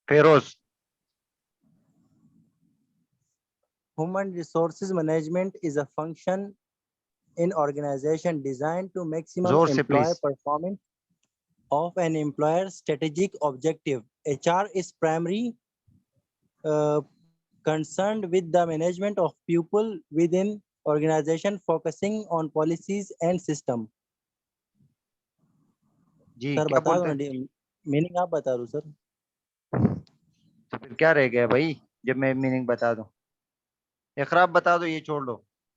Feroz. Human resources management is a function in organization designed to maximum जोर से employee please. performance of an employer's strategic objective. HR is primary uh, concerned with the management of people within organization, focusing on policies and system. जी sir क्या बता दो बोलते ना, हैं? Meaning आप बता दो सर। तो फिर क्या रह गया भाई जब मैं मीनिंग बता दूं? इकरा आप बता दो, ये छोड़ दो,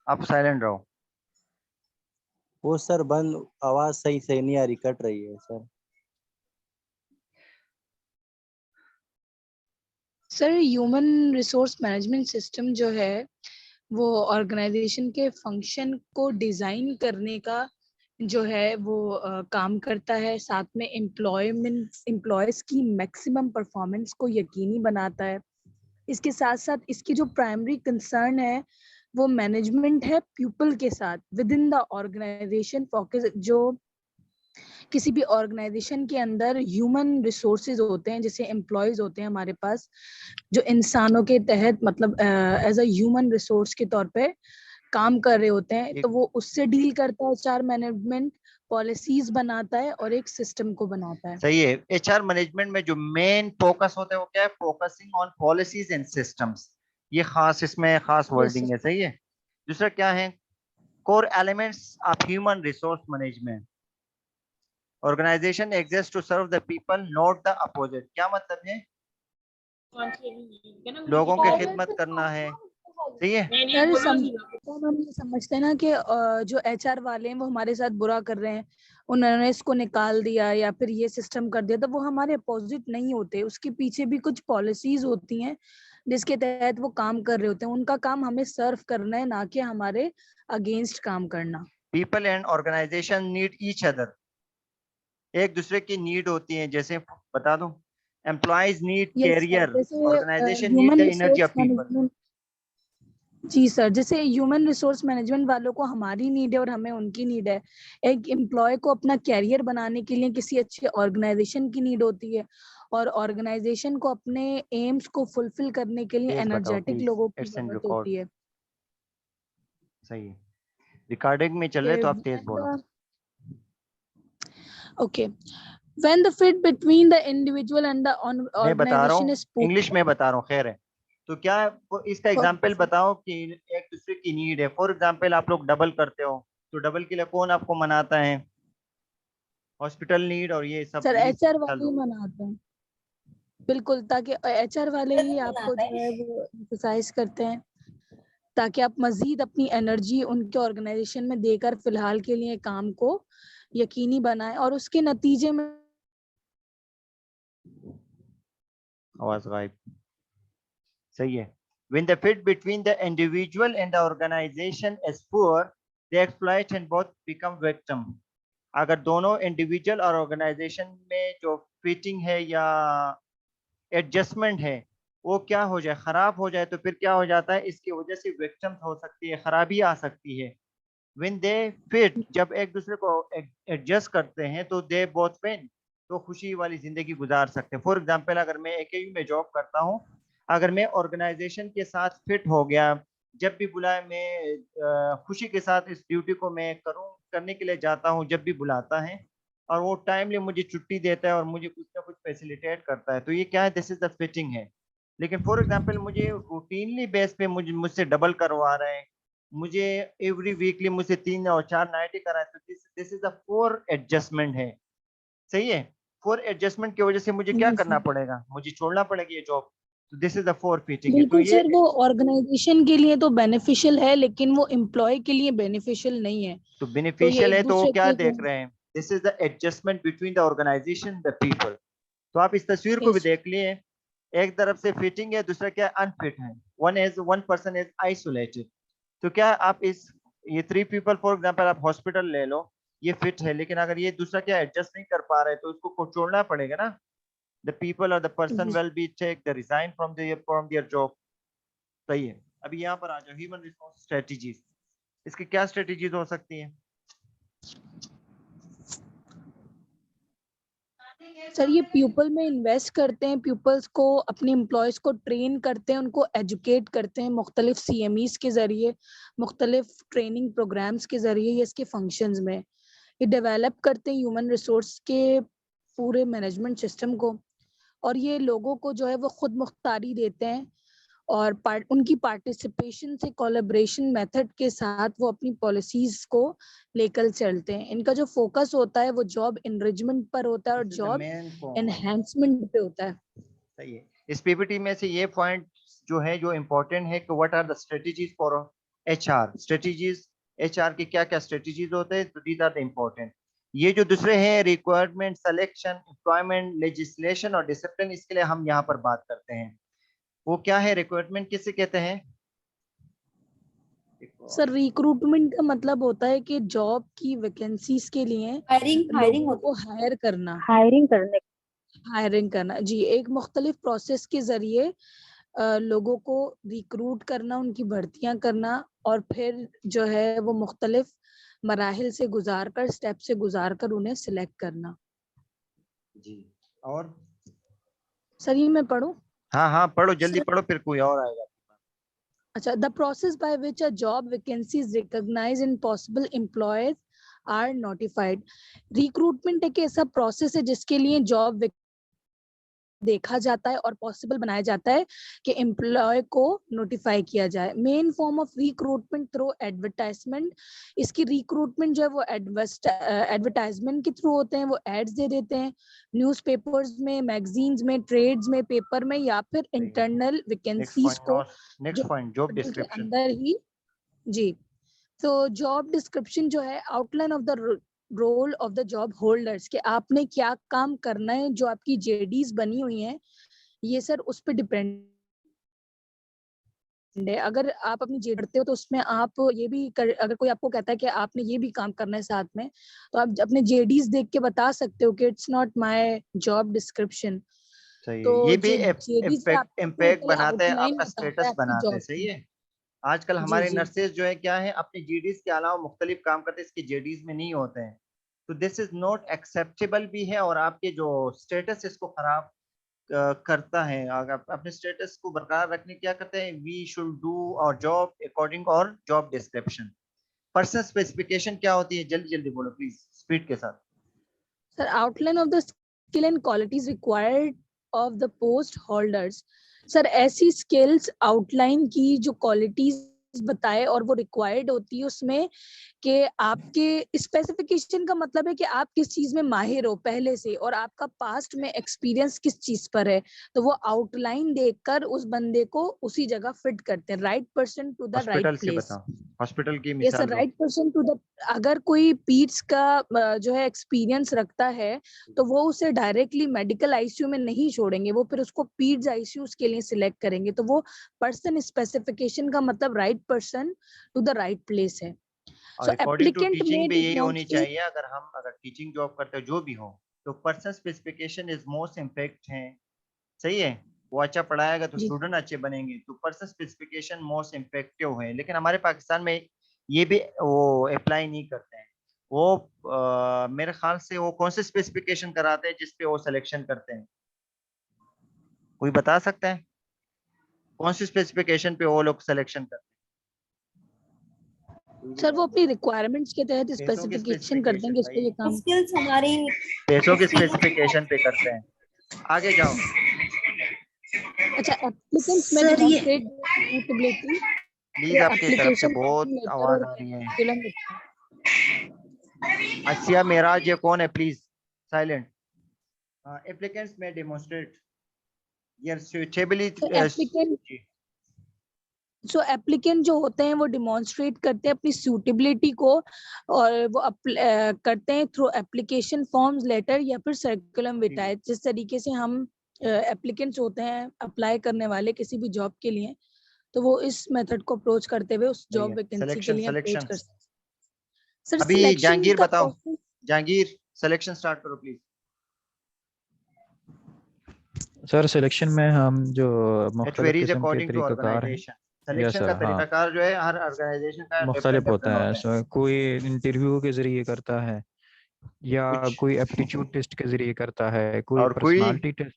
आप साइलेंट रहो। वो सर बंद, आवाज सही से नहीं आ रही, कट रही है sir. Sir human resource management system जो है वो ऑर्गेनाइजेशन के फंक्शन को डिजाइन करने का जो है वो काम करता है, साथ में एम्प्लॉयज की मैक्सिमम परफॉर्मेंस को यकीनी बनाता है। इसके साथ साथ इसकी जो प्राइमरी कंसर्न है वो मैनेजमेंट है पीपल के साथ within the organization. Focus जो किसी भी ऑर्गेनाइजेशन के अंदर ह्यूमन रिसोर्सेज होते हैं, जैसे एम्प्लॉयज होते हैं हमारे पास, जो इंसानों के तहत मतलब एज अ ह्यूमन रिसोर्स के तौर पे काम कर रहे होते हैं, तो वो उससे डील करता है। एचआर मैनेजमेंट पॉलिसीज बनाता है और एक सिस्टम को बनाता है। सही है। एचआर मैनेजमेंट में जो मेन फोकस होता है वो क्या है? Focusing on policies and systems. ये खास, इसमें खास वर्डिंग है। सही है। दूसरा क्या है? Core elements of human resource management. Organization exist to serve the people, not the opposite. क्या मतलब है? लोगों की खिदमत करना है। सही है। सर हम समझते हैं ना कि जो एचआर वाले हैं वो हमारे साथ बुरा कर रहे हैं, उन्होंने इसको निकाल दिया या फिर ये सिस्टम कर दिया, तो वो हमारे अपोजिट नहीं होते। उसके पीछे भी कुछ पॉलिसीज होती हैं जिसके तहत वो काम कर रहे होते हैं। उनका काम हमें सर्व करना है, ना कि हमारे अगेंस्ट काम करना। People and organization need each other. एक दूसरे की नीड होती है। जैसे बता दूं, employees need career, organization need the energy of people. जी सर, जैसे ह्यूमन रिसोर्स मैनेजमेंट वालों को हमारी नीड है और हमें उनकी नीड है। एक एम्प्लॉय को अपना कैरियर बनाने के लिए किसी अच्छे ऑर्गेनाइजेशन की नीड होती है, और ऑर्गेनाइजेशन को अपने एम्स को फुलफिल करने के लिए एनर्जेटिक लोगों की जरूरत होती है। सही है। रिकॉर्डिंग में चल रहे तो आप तेज बोलो। Okay. When the fit between the individual and the मैं बता रहा organization हूँ, is poor, इंग्लिश में बता रहा हूँ, खैर है। तो क्या इसका एग्जाम्पल बताओ कि एक दूसरे की नीड है। फॉर एग्जाम्पल आप लोग डबल करते हो, तो डबल के लिए कौन आपको मनाता है? हॉस्पिटल नीड और ये सब सर यही एचआर चल वाले ही मनाते हैं, बिल्कुल, ताकि एचआर वाले ही आपको जो है वो एक्सरसाइज करते हैं ताकि आप मजीद अपनी एनर्जी उनके ऑर्गेनाइजेशन में देकर फिलहाल के लिए काम को यकीनी बनाएं, और उसके नतीजे में आवाज गायब। सही है। When the fit between the individual and the organization is poor, they exploit and both become victim. अगर दोनों इंडिविजुअल और ऑर्गेनाइजेशन में जो फिटिंग है या एडजस्टमेंट है वो क्या हो जाए, खराब हो जाए, तो फिर क्या हो जाता है? इसकी वजह से विक्टिम हो सकती है, खराबी आ सकती है। When they fit, जब एक दूसरे को एडजस्ट करते हैं तो दे बोथ विन, तो खुशी वाली जिंदगी गुजार सकते हैं। फॉर एग्जाम्पल, अगर मैं AKU में जॉब करता हूँ, अगर मैं ऑर्गेनाइजेशन के साथ फिट हो गया, जब भी बुलाए मैं खुशी के साथ इस ड्यूटी को मैं करने के लिए जाता हूँ जब भी बुलाता है, और वो टाइमली मुझे छुट्टी देता है और मुझे कुछ ना कुछ फैसिलिटेट करता है, तो ये क्या है? दिस इज द फिटिंग है। लेकिन फॉर एग्जाम्पल मुझे रूटीनली बेस पे मुझसे डबल करवा रहे हैं, मुझे एवरी वीकली मुझसे 3 और 4 नाइट ही कराए, तो this is a poor adjustment है। सही है। पोर एडजस्टमेंट की वजह से मुझे क्या करना पड़ेगा? मुझे छोड़ना पड़ेगा ये जॉब। तो this is the four fitting है। तो बिल्कुल ये सर, वो ऑर्गेनाइजेशन के लिए तो बेनिफिशियल है लेकिन वो एम्प्लॉय के लिए बेनिफिशियल नहीं है। तो तो ये बेनिफिशियल है एक तो वो दूसरे क्या के देख रहे हैं? This is the adjustment between the organization the people. तो आप इस तस्वीर को भी देख लिए, एक तरफ से फिटिंग है, दूसरा क्या? अनफिट है। One person is isolated. तो क्या आप ये 3 पीपल, फॉर एग्जांपल आप हॉस्पिटल ले लो, ये फिट है, लेकिन अगर ये दूसरा क्या एडजस्ट नहीं कर पा रहे तो उसको छोड़ना पड़ेगा ना। द पीपल और the person will be take the resign from their job. सही है। अभी यहाँ पर आ जाओ, ह्यूमन रिसोर्स स्ट्रेटजीज। इसकी क्या स्ट्रेटजीज हो सकती है? सर ये प्यूपल में इन्वेस्ट करते हैं, प्यूपल्स को, अपने एम्प्लॉयज को ट्रेन करते हैं, उनको एजुकेट करते हैं मुख्तलिफ CMEs के जरिए, मुख्तलिफ ट्रेनिंग प्रोग्राम्स के जरिए, ये इसके फंक्शंस में ये डेवलप करते हैं ह्यूमन रिसोर्स के पूरे मैनेजमेंट सिस्टम को। और ये लोगों को जो है वो खुद मुख्तारी देते हैं और उनकी पार्टिसिपेशन से, कोलैबोरेशन मेथड के साथ वो अपनी पॉलिसीज को लेकर चलते हैं। इनका जो फोकस होता है वो जॉब एनरिचमेंट पर होता है और This is the job main point. Enhancement पे होता है। सही है। इस पीपीटी में से ये पॉइंट जो है जो इम्पोर्टेंट है कि what are the strategies for HR strategies, HR की क्या क्या स्ट्रेटजीज होते हैं, तो दीज आर द इम्पोर्टेंट। ये जो दूसरे हैं रिक्वायरमेंट, सिलेक्शन, एम्प्लॉयमेंट, लेजिस्लेशन और डिसिप्लिन, इसके लिए हम यहाँ पर बात करते हैं। वो क्या है रिक्वायरमेंट, किसे कहते हैं? सर रिक्रूटमेंट का मतलब होता है कि जॉब की वैकेंसीज के लिए हायरिंग लोगों को हायर करना, हायरिंग करना जी, एक मुख्तलिफ प्रोसेस के जरिए लोगों को रिक्रूट करना, उनकी भर्तियां करना और फिर जो है वो मुख्तलिफ मराहिल से गुजार कर, स्टेप से गुजार कर उन्हें सिलेक्ट करना। जी, और सर ये मैं पढ़ूं? हाँ पढ़ो, जल्दी Sir- पढ़ो, फिर कोई और आएगा। अच्छा, the process by which a job vacancy is recognized and possible employees are notified. Recruitment एक ऐसा प्रोसेस है जिसके लिए जॉब देखा जाता है और पॉसिबल बनाया जाता है कि एम्प्लॉय को नोटिफाई किया जाए। Main form of recruitment through advertisement. इसकी रिक्रूटमेंट जो है वो एडवर्टाइजमेंट के थ्रू होते हैं, वो एड्स दे देते हैं न्यूज़पेपर्स में, मैगजीन्स में, ट्रेड्स में, पेपर में, या फिर इंटरनल वैकेंसीज को नेक्स्ट पॉइंट जॉब के डिस्क्रिप्शन। अंदर ही जी। तो जॉब डिस्क्रिप्शन जो है outline of the role of the job holders, कि आपने क्या काम करना है, जो आपकी JDs बनी हुई हैं ये सर उस पर डिपेंड है। अगर आप अपनी JD करते हो तो उसमें आप ये भी अगर कोई आपको कहता है कि आपने ये भी काम करना है साथ में, तो आप अपने JDs देख के बता सकते हो कि it's not my job description. सही तो है, ये भी JDs पे आपको इम्पैक्ट टोटल बनाते हैं, आउटलाइन आपका बताता है स्टेटस आपकी बनाते हैं। जॉब सही की। है। आजकल जी हमारे जी नर्सेज जो है क्या है, अपने GDs के अलावा मुख्तलिफ काम करते हैं, इसके JDs में नहीं होते हैं, तो दिस इज नॉट एक्सेप्टेबल भी है और आपके जो स्टेटस इसको खराब करता है। अगर आप अपने स्टेटस को बरकरार रखने क्या करते हैं, वी शुड डू और जॉब अकॉर्डिंग और जॉब डिस्क्रिप्शन। पर्सन स्पेसिफिकेशन क्या होती है, जल्दी जल्दी बोलो प्लीज, स्पीड के साथ। Sir outline of the skill and qualities required of the post holders. Sir ऐसी स्किल्स आउटलाइन की जो क्वालिटीज बताए और वो रिक्वायर्ड होती है उसमें कि आपके स्पेसिफिकेशन का मतलब है कि आप किस चीज में माहिर हो पहले से और आपका पास्ट में एक्सपीरियंस किस चीज पर है, तो वो आउटलाइन देखकर उस बंदे को उसी जगह फिट करते हैं, right person to the right hospital की प्लेस। बताओ, हॉस्पिटल की यस सर, मिसाल दो। Right person to the. अगर कोई पीट्स का जो है एक्सपीरियंस रखता है तो वो उसे डायरेक्टली मेडिकल ICU में नहीं छोड़ेंगे, वो फिर उसको पीट्स ICU के लिए सिलेक्ट करेंगे। तो वो पर्सन स्पेसिफिकेशन का मतलब right person to the right place है। और so according to applicant teaching में भी यही होनी डेमोन्स्ट्रेट। चाहिए। अगर टीचिंग जॉब करते हो जो भी हो, तो person specification is most impact है। सही है। वो अच्छा पढ़ाएगा तो जी स्टूडेंट अच्छे बनेंगे, तो पर्सन स्पेसिफिकेशन मोस्ट इम्पैक्टिव है। लेकिन हमारे पाकिस्तान में ये भी वो अप्लाई नहीं करते हैं। वो मेरे ख्याल से वो कौन से स्पेसिफिकेशन कराते हैं जिसपे वो सिलेक्शन करते हैं, कोई बता सकता है कौन सी स्पेसिफिकेशन पे वो लोग सिलेक्शन करते हैं? सर, वो अपनी रिक्वायरमेंट्स के तहत पैसों की स्पेसिफिकेशन करते हैं कि इसको ये स्पेसिफिकेशन भाई, काम। स्किल्स हमारी पैसों की स्पेसिफिकेशन पे करते हैं। आगे जाओ। अच्छा, एप्लीकेंट्स में सर ये डेमोन्स्ट्रेट सूटेबिलिटी प्लीज, आपकी तरफ से एप्लीकेशन बहुत लेटर आवाज और आ रही है। करिकुलम। आसिया मेराज, ये कौन है? Please silent. एप्लीकेंट्स में डेमोन्स्ट्रेट यार सुटेबिलिटी। सो एप्लीकेंट जो होते हैं वो डिमॉन्स्ट्रेट करते हैं अपनी सूटेबिलिटी को, और वो करते हैं थ्रू एप्लीकेशन फॉर्म्स, लेटर या फिर सर्कुलम विटाए। जिस तरीके से हम एप्लीकेंट्स होते हैं अप्लाई करने वाले किसी भी जॉब के लिए, तो वो इस मेथड को अप्रोच करते हुए उस जॉब वैकेंसी के लिए अप्रोच कर सकते हैं। सर अभी सिलेक्शन जहांगीर का बताओ, प्रोसेस। जहांगीर सिलेक्शन स्टार्ट करो प्लीज। सर सिलेक्शन में हम जो इट मुख्तलिफ वेरीज किस्म के अकॉर्डिंग टू तरीक़ाकार हैं। ऑर्गेनाइजेशन। यस सिलेक्शन सर, का हाँ, तरीकाकार जो है हर ऑर्गेनाइजेशन का डिफरेंट मुख्तलिफ होता डिफरेंट है। होता है। कोई इंटरव्यू के ज़रिए करता है, या कुछ कोई एप्टीट्यूड टेस्ट के जरिए करता है, कोई और कोई पर्सनालिटी टेस्ट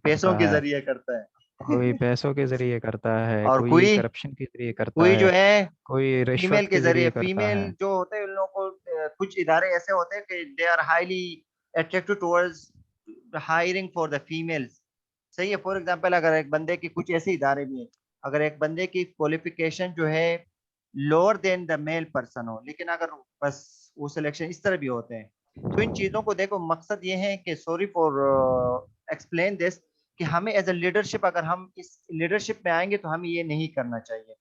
पैसों करता के है, जरिए करता है कोई पैसों के जरिए करता है, और कोई कोई करप्शन के जरिए करता कोई जो है, है कोई फीमेल रिश्वत के के जरिए, जरिए करता फीमेल है। जो होते हैं उन लोगों को कुछ इदारे ऐसे होते हैं कि they are highly attractive towards hiring for the females. सही है। फॉर एग्जांपल अगर एक बंदे की कुछ ऐसे इदारे भी हैं, अगर एक बंदे की क्वालिफिकेशन जो है lower than the male person हो, लेकिन अगर बस वो सिलेक्शन इस तरह भी होते हैं, तो इन चीजों को देखो, मकसद ये है कि सॉरी फॉर एक्सप्लेन दिस, कि हमें एज ए लीडरशिप, अगर हम इस लीडरशिप में आएंगे तो हमें ये नहीं करना चाहिए।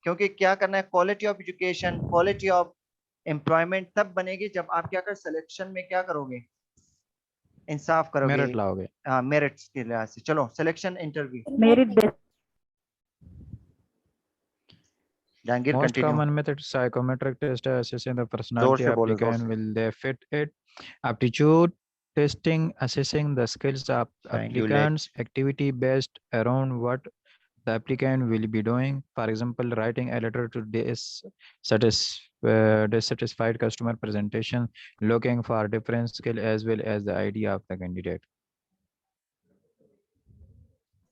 क्योंकि क्या करना है, quality of education, quality of employment तब बनेगी जब आप क्या कर सिलेक्शन में क्या करोगे, इंसाफ करोगे। मेरिट लाओगे। हाँ, मेरिट्स के लिहाज से। चलो selection interview, merit based Jahangir Most continue, common method psychometric test assessing the जोर personality से बोलो, जोर applicant. से। Will they fit it? Aptitude testing assessing the skills of Triangulate. applicants. Activity based around what the applicant will be doing. For example, writing a letter to dissatisfied customer presentation, looking for different skill as well as the idea of the candidate.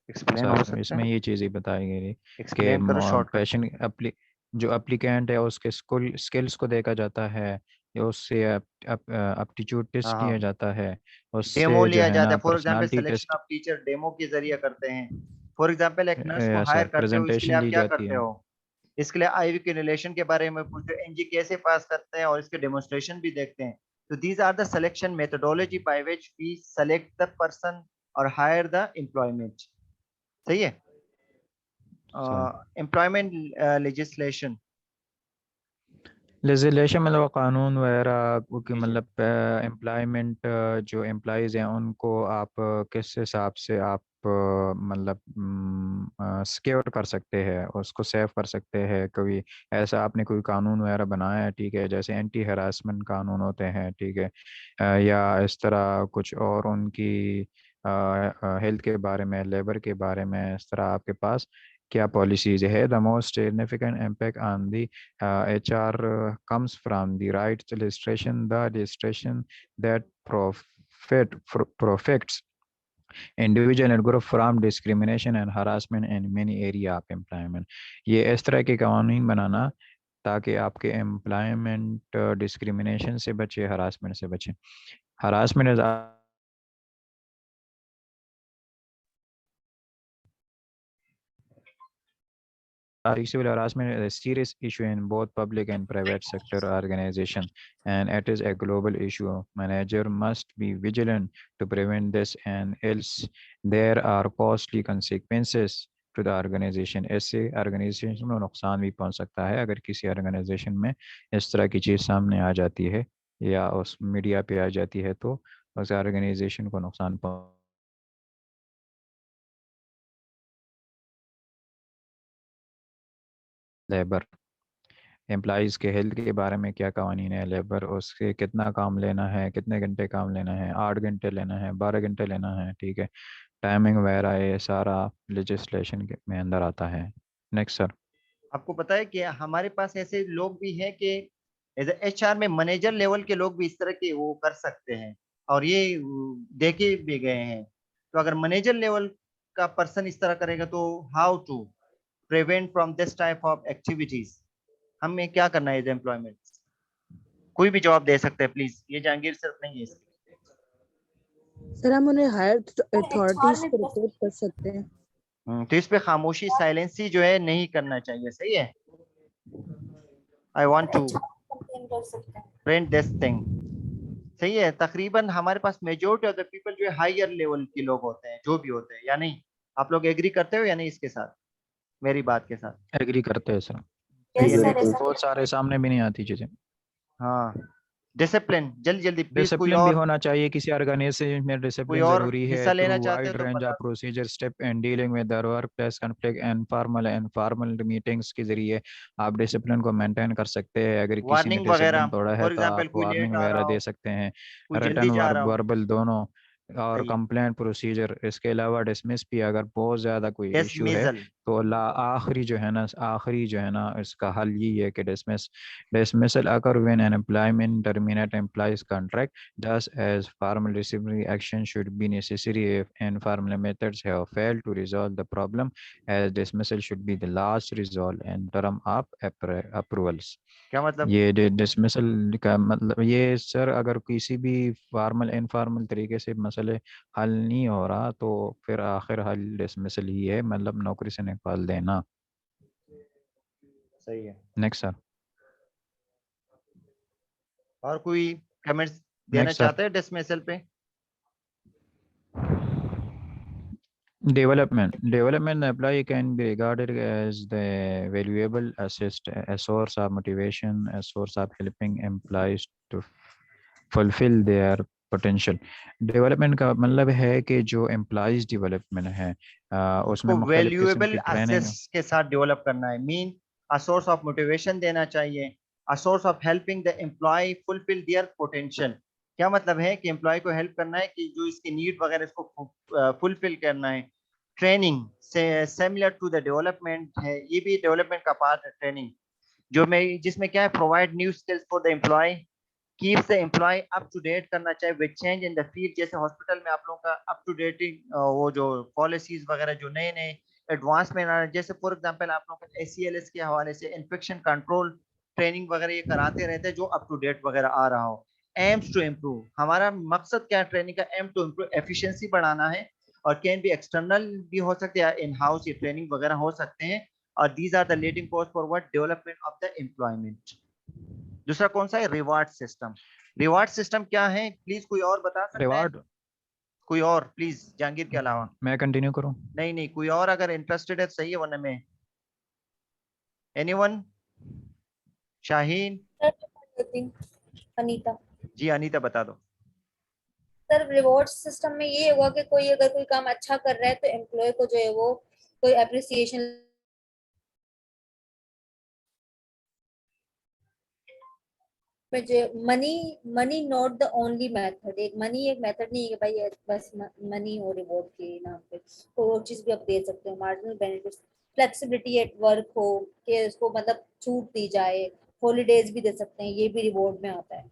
Explain हो sir सकता इसमें है, ये चीज़ें बताई गई कि explain करो शॉर्टकट। पैशन जो एप्लीकेंट है उसके स्किल्स को देखा जाता है, या उससे एप्टीट्यूड टेस्ट हाँ किया हाँ, जाता है, डेमो उससे जो लिया है जाता ना है। For example personality selection test of teacher demo के जरिए करते हैं। फॉर एग्जांपल एक नर्स को या हायर सर करते हो, इसके लिए प्रेजेंटेशन आप दी क्या जाती करते है। हो, इसके लिए आईवी के रिलेशन के बारे में पूछते हो, एनजी कैसे पास करते हैं, और इसके डेमोन्स्ट्रेशन भी देखते हैं। तो these are the selection methodology by which we select the person और हायर द एम्प्लॉयमेंट। सही है। सर एम्प्लॉयमेंट लेजिस्लेशन, लेजिस्लेशन मतलब कानून वगैरह कि जी जी, मतलब एम्प्लॉयमेंट जो एम्प्लॉयज़ हैं उनको आप किस हिसाब से आप मतलब सिक्योर कर सकते हैं, उसको सेव कर सकते हैं। कभी ऐसा आपने कोई कानून वगैरह बनाया है, ठीक है, जैसे एंटी हरासमेंट कानून होते हैं, ठीक है, या इस तरह कुछ और उनकी हेल्थ के बारे में, लेबर के बारे में, इस तरह आपके पास क्या पॉलिसीज है। The most significant impact on the HR comes from the right legislation, the legislation that protects individual and group from discrimination and harassment in many area of employment. ये इस तरह के कानून बनाना ताकि आपके एम्प्लॉयमेंट डिस्क्रिमिनेशन से बचे, हरासमेंट से बचे। Harassment is Sexual harassment is a serious issue in both public and private sector organization, and it is a global issue. Manager must be vigilant to prevent this, and else there are costly consequences to the organization. ऐसे organization को नुकसान भी पहुंच सकता है अगर किसी organization में इस तरह की चीज़ सामने आ जाती है या उस मीडिया पे आ जाती है, तो उस organization को नुकसान पहुंच। लेबर एम्प्लॉज़ के हेल्थ के बारे में क्या कवानीन है, लेबर उसके कितना काम लेना है, कितने घंटे काम लेना है, 8 घंटे लेना है, 12 घंटे लेना है, ठीक है, टाइमिंग वगैरह ये सारा लेजिस्लेशन में अंदर आता है। Next sir. आपको पता है कि हमारे पास ऐसे लोग भी हैं कि एज एचआर में मैनेजर लेवल के लोग भी इस तरह के वो कर सकते हैं, और ये देखे भी गए हैं। तो अगर मैनेजर लेवल का पर्सन इस तरह करेगा तो how to prevent from this type of activities, हमें क्या करना है एज एम्प्लॉयमेंट। कोई भी जवाब दे सकते हैं प्लीज, ये जहांगीर सिर्फ नहीं है इसके। सर हम उन्हें हायर अथॉरिटीज को रिपोर्ट कर सकते हैं। तो इस पे खामोशी, साइलेंसी जो है नहीं करना चाहिए। सही है। I want to print this thing. सही है। तकरीबन हमारे पास मेजोरिटी ऑफ द पीपल जो है हायर लेवल के लोग होते हैं, जो भी होते हैं, या नहीं। आप लोग एग्री करते हो या नहीं इसके साथ, मेरी बात के साथ। एग्री करते हैं सर, सही है। बहुत सारे सामने भी नहीं आती चीज़ें। हाँ, डिसिप्लिन, जल्दी जल्दी प्लीज। कोई डिसिप्लिन भी और, होना चाहिए किसी ऑर्गेनाइजेशन में, कोई डिसिप्लिन और जरूरी है हिस्सा थ्रू लेना चाहते हो वाइड तो रेंज बता of procedure step and dealing with the work place conflict and formal meetings के जरिए आप डिसिप्लिन को मेंटेन कर सकते हैं। अगर किसी ने वार्निंग वगैरह। डिसिप्लिन तोड़ा है फॉर तो आप एग्जाम्पल कोई लेट वार्निंग आ रहा वगैरह हो, दे सकते हैं, कोई जल्दी रिटर्न जा रहा हो। वर्बल दोनों और सही है। कंप्लेंट प्रोसीजर, इसके अलावा डिसमिस भी अगर बहुत ज़्यादा कोई इशू है डिसमिसल। तो आखिरी जो है ना इसका हल यही है कि dismissal occur when an employment terminate employee's contract, thus as formal disciplinary action should be necessary if informal methods have failed to resolve the problem, as dismissal should be the last resort and term of approvals. क्या मतलब? ये dismissal का मतलब ये sir, अगर किसी भी formal informal तरीके से मसले हल नहीं हो रहा तो फिर आखिर हल डिसमिसल ही है, मतलब नौकरी से निकाल देना। सही है। Next sir. और कोई कमेंट्स देना नेक्स्ट सर। चाहते हैं डिसमिसल पे? Development employee can be regarded as the valuable assist, a source of motivation, a source of helping employees to fulfill their potential. Development का मतलब है कि जो एम्प्लॉयज डेवलपमेंट है उसमें उसको मुख्तलिफ किस्म वैल्यूएबल की ट्रेनिंग। असेट्स के साथ डेवलप करना है, mean a source of motivation देना चाहिए, a source of helping the employee fulfil their potential. क्या मतलब है कि एम्प्लॉय को हेल्प करना है कि जो इसकी नीड वगैरह इसको फुलफिल करना है। ट्रेनिंग से सिमिलर टू द डेवलपमेंट है, ये भी डेवलपमेंट का पार्ट है ट्रेनिंग, जो मैं जिसमें क्या है provide new skills for the employee, keeps the employee up to date करना चाहिए with change in the field. जैसे हॉस्पिटल में आप लोगों का अप टू डेटिंग वो जो पॉलिसीज वगैरह जो नए नए एडवांसमेंट आ रहे हैं, जैसे फॉर एग्जांपल आप लोगों का ACLS के हवाले से इन्फेक्शन कंट्रोल ट्रेनिंग वगैरह ये कराते रहते हैं जो अप टू डेट वगैरह आ रहा हो। एम्स टू इम्प्रूव, हमारा मकसद क्या है ट्रेनिंग का? एम टू इम्प्रूव, एफिशिएंसी बढ़ाना है, और कैन बी एक्सटर्नल भी हो सकते हैं, इन हाउस ये ट्रेनिंग वगैरह हो सकते हैं। और these are the leading cause for what development of the employment. दूसरा कौन सा है? Reward system. रिवार्ड सिस्टम क्या है प्लीज कोई और बता सकता है? रिवार्ड। कोई और प्लीज, जहांगीर के अलावा। मैं कंटिन्यू करूं? नहीं नहीं, कोई और अगर इंटरेस्टेड है तो सही है, वरना मैं। एनीवन? शाहीन? अनीता। जी अनीता बता दो। सर रिवॉर्ड सिस्टम में ये होगा कि कोई अगर कोई काम अच्छा कर रहा है तो एम्प्लॉय को जो है वो कोई अप्रिसिएशन में जो money money not the only method. एक मनी एक मेथड नहीं है कि भाई बस मनी और रिवॉर्ड के नाम पे कोई और चीज भी आप दे सकते हो। Marginal benefits, flexibility at work हो कि उसको मतलब छूट दी जाए, हॉलीडेज भी दे सकते हैं, ये भी रिवॉर्ड में आता है।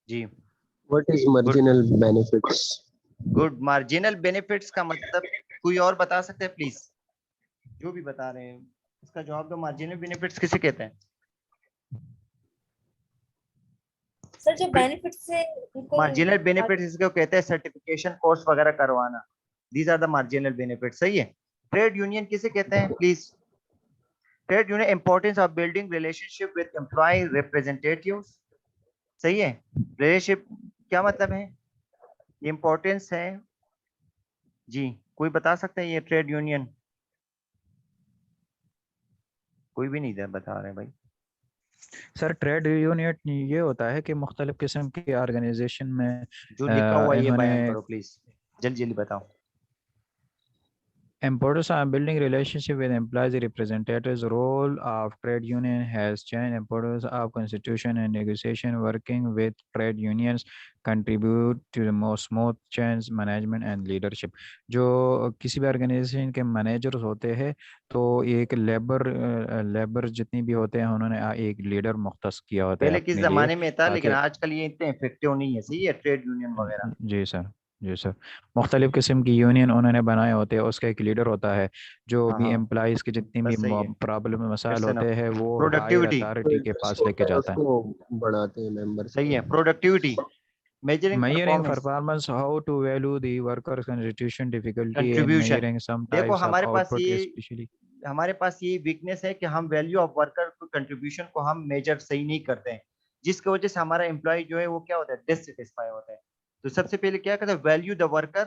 जी What is good marginal benefits? Good. Marginal benefits का मतलब कोई और बता सकते हैं प्लीज? जो भी बता रहे हैं इसका जवाब दो। मार्जिनल बेनिफिट्स किसे कहते हैं? सर जो बेनिफिट से उनको मार्जिनल बेनिफिट्स इसको कहते हैं सर्टिफिकेशन कोर्स वगैरह करवाना। These are the marginal benefits. सही है। ट्रेड यूनियन किसे कहते हैं please? Trade union importance of building relationship with employee representatives. सही है। रिलेशनशिप क्या मतलब है? ये इंपॉर्टेंस है जी। कोई बता सकता है ये ट्रेड यूनियन? कोई भी नहीं बता रहे भाई। सर ट्रेड यूनियन ये होता है कि मुख्तलिफ किस्म की ऑर्गेनाइजेशन में जो लिखा हुआ है ये इन्होंने बयान करो प्लीज, जल्दी जल्दी बताओ। importance of building relationship with employees representatives. Role of trade union has changed. Importance of constitution and negotiation. Working with trade unions contribute to the more smooth change management and leadership. जो किसी भी organisation के managers होते हैं तो एक labour जितनी भी होते हैं उन्होंने एक लीडर मुख्तस किया होता है पहले किस अपने लिए जमाने में था, लेकिन ताकि। आजकल ये इतने इफेक्टिव नहीं है। सही है, ट्रेड यूनियन वगैरह। जी सर। जी सर। मुख्तलिफ किस्म की यूनियन उन्होंने बनाए होते हैं, उसका एक लीडर होता है जो हाँ भी हाँ, एम्प्लॉयज़ की जितनी भी बस सही है। प्रॉब्लम मसाइल इट्स होते एनफ। हैं वो हायर प्रोडक्टिविटी। तो अथॉरिटी के इंटरेस्ट पास लेके होता है जाता है। उसको बढ़ाते हैं मेंबर सही है। के। Productivity, measuring Measuring performance, performance, how to value the workers constitution, difficulty in contribution. measuring some देखो types of हमारे पास output ये especially। हमारे पास ये वीकनेस है कि हम वैल्यू ऑफ वर्कर कंट्रीब्यूशन को हम मेजर सही नहीं करते हैं, जिसकी वजह से हमारा एम्प्लॉय जो है वो क्या होता है, डिससेटिस्फाई होता है। तो सबसे पहले क्या करते हैं, value the worker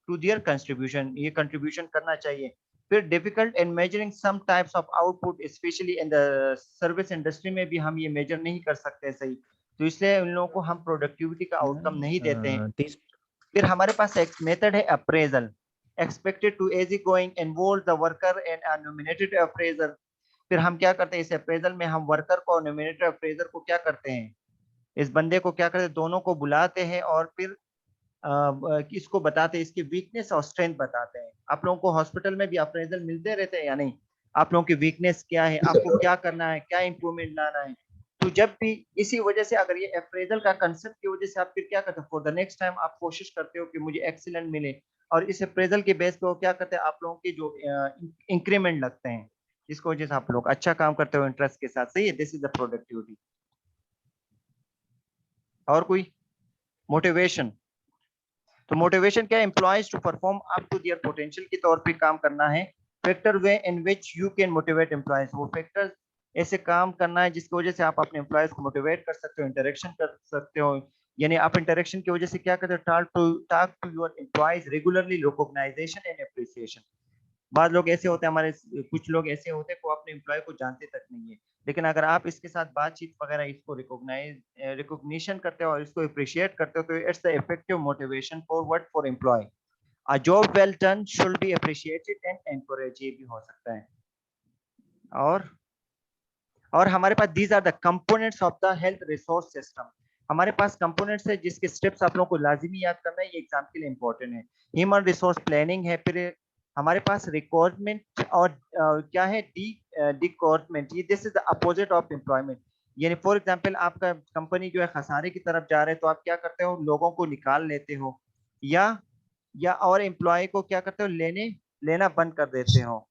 to their contribution, ये कंट्रीब्यूशन करना चाहिए। फिर difficult in measuring some types of output, specially in the service industry में भी हम ये मेजर नहीं कर सकते सही, तो इसलिए उन लोगों को हम प्रोडक्टिविटी का आउटकम नहीं देते हैं। 30। फिर हमारे पास एक मेथड है appraisal, expected to easy going involve the worker and a nominated appraiser। फिर हम क्या करते हैं इस अप्रेजल में, हम वर्कर को और नॉमिनेटेड अप्रेजर को क्या करते हैं, इस बंदे को क्या करते हैं, दोनों को बुलाते हैं और फिर इसको बताते हैं, इसकी वीकनेस और स्ट्रेंथ बताते हैं। आप लोगों को हॉस्पिटल में भी अप्रेजल मिलते रहते हैं या नहीं? आप लोगों की वीकनेस क्या है, आपको क्या करना है, क्या इंप्रूवमेंट लाना है। तो जब भी इसी वजह से, अगर ये अप्रेजल का कंसेप्ट की वजह से आप फिर क्या करते हो, फॉर द नेक्स्ट टाइम आप कोशिश करते हो कि मुझे एक्सीलेंट मिले, और इस अप्रेजल के बेस पे वो क्या करते हैं, आप लोगों के जो इंक्रीमेंट लगते हैं, इसकी वजह से आप लोग अच्छा काम करते हो इंटरेस्ट के साथ। सही है, दिस इज द प्रोडक्टिविटी। और कोई? मोटिवेशन। तो मोटिवेशन क्या है? Employees to perform up to their potential के तौर पे काम करना है। Factor way in which you can motivate employees, वो फैक्टर्स ऐसे काम करना है जिसकी वजह से आप अपने एम्प्लॉयज को मोटिवेट कर सकते हो, इंटरेक्शन कर सकते हो। यानी आप इंटरेक्शन की वजह से क्या करते हो, talk to your employees regularly, recognition and appreciation. बाद लोग ऐसे होते हैं, हमारे कुछ लोग ऐसे होते हैं को अपने एम्प्लॉय को जानते तक नहीं है, लेकिन अगर आप इसके साथ बातचीत वगैरह, इसको रिकॉग्निशन करते हो और इसको अप्रिशिएट करते हो, तो it's the effective motivation forward for employ. A job well done should be appreciated and encourage, ये भी हो सकता है। और हमारे पास these are the components of the health resource system. हमारे पास कंपोनेंट्स है जिसके स्टेप्स आप लोगों को लाजिमी याद करना है, ये एग्जाम के लिए इंपॉर्टेंट है। ह्यूमन रिसोर्स प्लानिंग है, फिर हमारे पास रिक्वायरमेंट और क्या है, डिक्वायरमेंट, ये this is the opposite of employment. यानी फॉर एग्जांपल आपका कंपनी जो है खसारे की तरफ जा रहे हैं, तो आप क्या करते हो, लोगों को निकाल लेते हो, या और एम्प्लॉय को क्या करते हो, लेना बंद कर देते हो।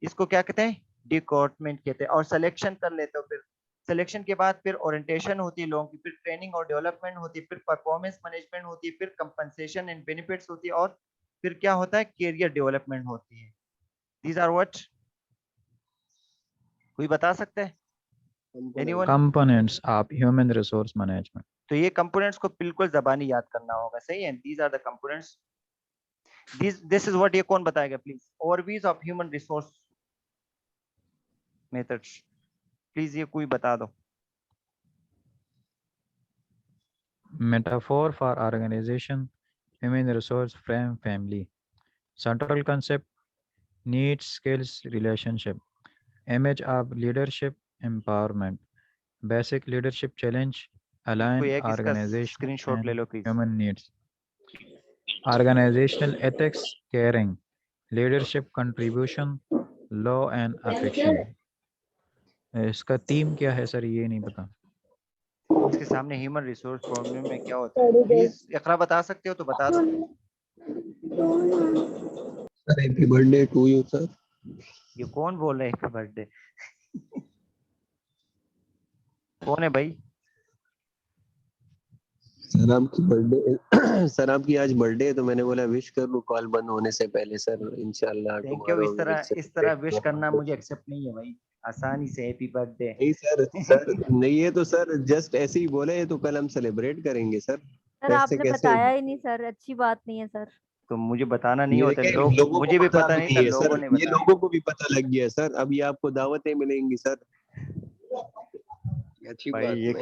इसको क्या कहते हैं, डिक्वायरमेंट कहते हैं। और सिलेक्शन कर लेते हो, फिर सिलेक्शन के बाद फिर ओरिएंटेशन होती है लोगों की, फिर ट्रेनिंग और डेवलपमेंट होती है, फिर परफॉर्मेंस मैनेजमेंट होती है, फिर कंपनसेशन एंड बेनिफिट्स होती है, और फिर क्या होता है, कैरियर डेवलपमेंट होती है। दीज आर व्हाट, कोई बता सकता है? Anyone? components of human resource management. तो ये कंपोनेंट्स को बिल्कुल जबानी याद करना होगा। सही है, these are the components. This is what, ये कौन बताएगा please? Overviews of human resource methods, please ये कोई बता दो। Metaphor for organization, human resource frame, family. Central concept, needs, skills, relationship. Image of leadership, empowerment. Basic leadership challenge, align कोई एक इसका organization स्क्रीनशॉट ले and low please. human needs. Organizational ethics, caring. Leadership contribution, law and affection. इसका theme क्या है sir, ये नहीं पता। इसके सामने ह्यूमन रिसोर्स प्रॉब्लम में क्या होता है, प्लीज इकरा बता सकते हो तो बता दो। Sir happy birthday to you sir. ये कौन बोल रहा है हैप्पी बर्थडे? कौन है भाई? सर आपकी बर्थडे सर आपकी आज बर्थडे है, तो मैंने बोला विश कर लूं कॉल बंद होने से पहले सर। इंशाल्लाह थैंक यू। इस तरह विश करना मुझे एक्सेप्ट नहीं है भाई, आसानी से हैप्पी बर्थडे। नहीं सर नहीं, ये तो सर जस्ट ऐसे ही बोले, तो कल हम सेलिब्रेट करेंगे सर। सर ऐसे आपने कैसे? बताया ही नहीं सर, अच्छी बात नहीं है सर। तो मुझे बताना नहीं ये होता, देखें, लोग, लोगों मुझे को भी पता पता भी नहीं था, नहीं है लोगों सर, ने ये बताया। लोगों को भी पता लग गया सर। अभी आपको दावतें मिलेंगी सर। अच्छी भाई बात ये है।